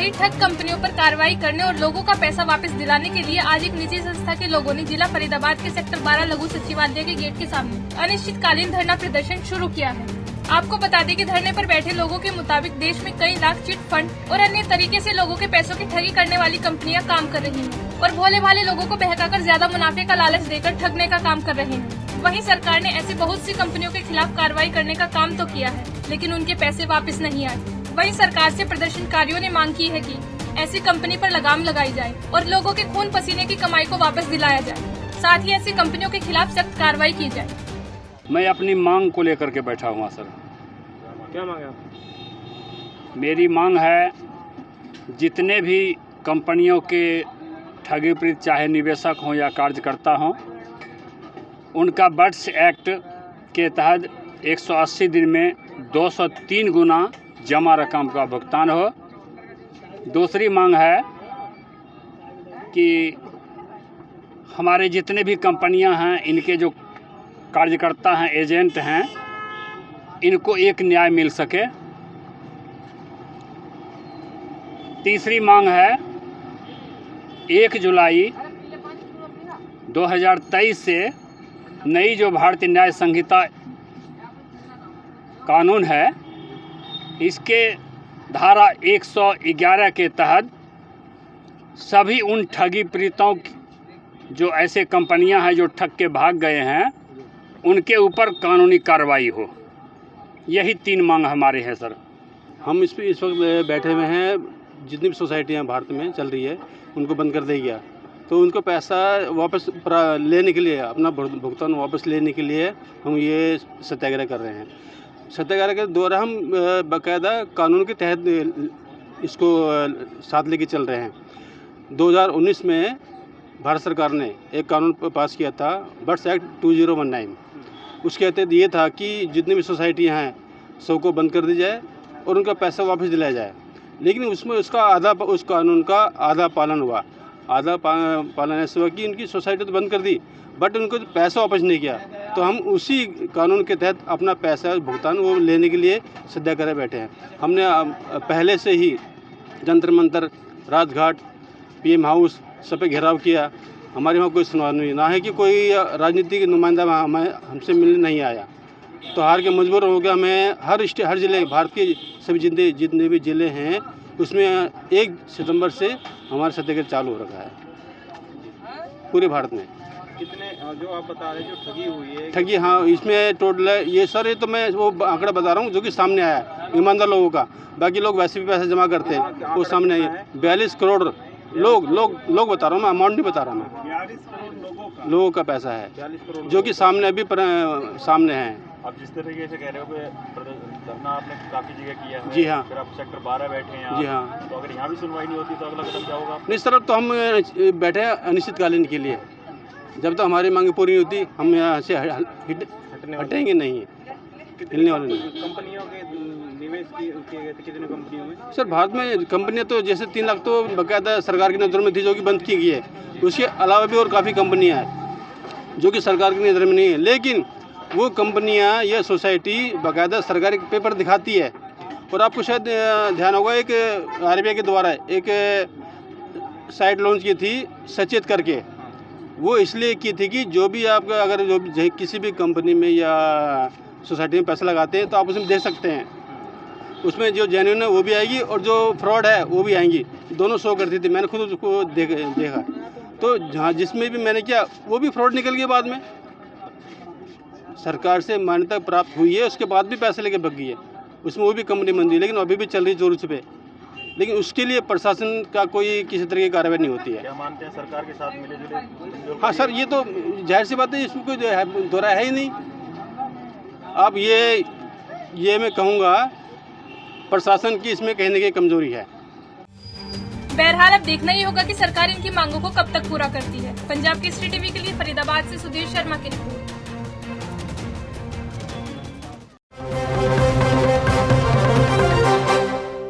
कई ठग कंपनियों पर कार्रवाई करने और लोगों का पैसा वापस दिलाने के लिए आज एक निजी संस्था के लोगों ने जिला फरीदाबाद के सेक्टर 12 लघु सचिवालय के गेट के सामने अनिश्चितकालीन धरना प्रदर्शन शुरू किया है। आपको बता दें कि धरने पर बैठे लोगों के मुताबिक देश में कई लाख चिट फंड और अन्य तरीके से लोगों के पैसों की ठगी करने वाली कंपनियां काम कर रही हैं और भोले भाले लोगों को बहकाकर ज्यादा मुनाफे का लालच देकर ठगने का काम कर रहे हैं। वहीं सरकार ने ऐसी बहुत सी कंपनियों के खिलाफ कार्रवाई करने का काम तो किया है, लेकिन उनके पैसे वापस नहीं आए। वहीं सरकार से प्रदर्शनकारियों ने मांग की है कि ऐसी कंपनी पर लगाम लगाई जाए और लोगों के खून पसीने की कमाई को वापस दिलाया जाए। साथ ही ऐसी कंपनियों के खिलाफ सख्त कार्रवाई की जाए। मैं अपनी मांग को लेकर के बैठा हुआ सर। क्या मांग है आपकी? मेरी मांग है जितने भी कंपनियों के ठगी पीड़ित चाहे निवेशक हों या कार्यकर्ता हों, उनका बर्ड्स एक्ट के तहत 180 दिन में 203 गुना जमा रकम का भुगतान हो। दूसरी मांग है कि हमारे जितने भी कंपनियां हैं, इनके जो कार्यकर्ता हैं, एजेंट हैं, इनको एक न्याय मिल सके। तीसरी मांग है 1 जुलाई 2023 से नई जो भारतीय न्याय संहिता कानून है, इसके धारा 111 के तहत सभी उन ठगी पीड़ितों जो ऐसे कंपनियां हैं जो ठग के भाग गए हैं, उनके ऊपर कानूनी कार्रवाई हो। यही 3 मांग हमारे हैं सर। हम इस वक्त बैठे हुए हैं, जितनी भी सोसाइटियाँ भारत में चल रही है उनको बंद कर दिया गया, तो उनको पैसा वापस लेने के लिए, अपना भुगतान वापस लेने के लिए हम ये सत्याग्रह कर रहे हैं। सत्याग्रह के द्वारा हम बाकायदा कानून के तहत इसको साथ लेके चल रहे हैं। 2019 में भारत सरकार ने एक कानून पास किया था, बर्ड्स एक्ट 2019। उसके तहत ये था कि जितनी भी सोसाइटियाँ हैं सबको बंद कर दी जाए और उनका पैसा वापस दिलाया जाए। लेकिन उसमें उस कानून का आधा पालन हुआ। आधा पालन ऐसा हुआ कि उनकी सोसाइटी तो बंद कर दी, बट उनको पैसा वापस नहीं किया। तो हम उसी कानून के तहत अपना पैसा भुगतान वो लेने के लिए सत्याग्रह बैठे हैं। हमने पहले से ही जंतर मंतर, राजघाट, PM हाउस सब पे घेराव किया। हमारे वहाँ कोई सुनवाई नहीं, ना है कि कोई राजनीतिक नुमाइंदा हमसे मिलने नहीं आया। तो हार के मजबूर हो गया। हमें हर जिले, भारत के सभी जितने भी ज़िले हैं, उसमें 1 सितंबर से हमारा सत्याग्रह चालू हो रखा है पूरे भारत में। कितने जो आप बता रहे हैं जो ठगी हुई है? ठगी, हाँ, इसमें टोटल ये सर, ये तो मैं वो आंकड़ा बता रहा हूँ जो कि सामने आया है ईमानदार लोगों का। बाकी लोग वैसे भी पैसा जमा करते हैं, वो सामने आए 42 करोड़ लोग बता रहा हूँ मैं, अमाउंट नहीं बता रहा मैं। 42 करोड़ लोगों का पैसा है 42 करोड़ जो कि सामने अभी सामने है। अब जिस तरीके से कह रहे हो कि धरना आपने काफ़ी जगह किया है, जी हाँ। फिर आप सेक्टर 12 बैठे हैं, जी हाँ। तो अगर यहाँ भी सुनवाई नहीं होती तो अगला कदम क्या होगा? नहीं सर, अब तो हम बैठे हैं अनिश्चितकालीन के लिए। जब तक हमारी मांग पूरी नहीं होती हम यहाँ से हटेंगे नहीं, हिलने वाले नहीं। कंपनियों के निवेश किए गए थे कितनी कंपनियों में? सर भारत में कंपनियां तो जैसे 3 लाख तो बाकायदा सरकार की नज़र में थी, जो कि बंद की गई है। उसके अलावा भी और काफ़ी कंपनियां हैं जो कि सरकार की नज़र में नहीं है, लेकिन वो कंपनियां या सोसाइटी बाकायदा सरकारी पेपर दिखाती है। और आपको शायद ध्यान होगा, एक RBI के द्वारा एक साइट लॉन्च की थी सचेत करके। वो इसलिए की थी कि जो भी आपका अगर जो किसी भी कंपनी में या सोसाइटी में पैसा लगाते हैं तो आप उसमें देख सकते हैं, उसमें जो जेन्युइन है वो भी आएगी और जो फ्रॉड है वो भी आएंगी, दोनों शो करती थी। मैंने खुद उसको देखा, तो जहाँ जिसमें भी मैंने किया वो भी फ्रॉड निकल गया। बाद में सरकार से मान्यता प्राप्त हुई है, उसके बाद भी पैसे लेके भाग गई है, उसमें वो भी कंपनी बंद हुई, लेकिन अभी भी चल रही जोर पे। लेकिन उसके लिए प्रशासन का कोई किसी तरह की कार्रवाई नहीं होती है। क्या मानते हैं सरकार के साथ मिले जुले? हाँ सर, ये तो जाहिर सी बात है, इसमें कोई दोहरा है ही नहीं। अब ये मैं कहूँगा प्रशासन की इसमें कहने की कमजोरी है। बहरहाल अब देखना ही होगा कि सरकार इनकी मांगों को कब तक पूरा करती है। पंजाब केसरी टीवी के लिए फरीदाबाद से सुधीर शर्मा की रिपोर्ट।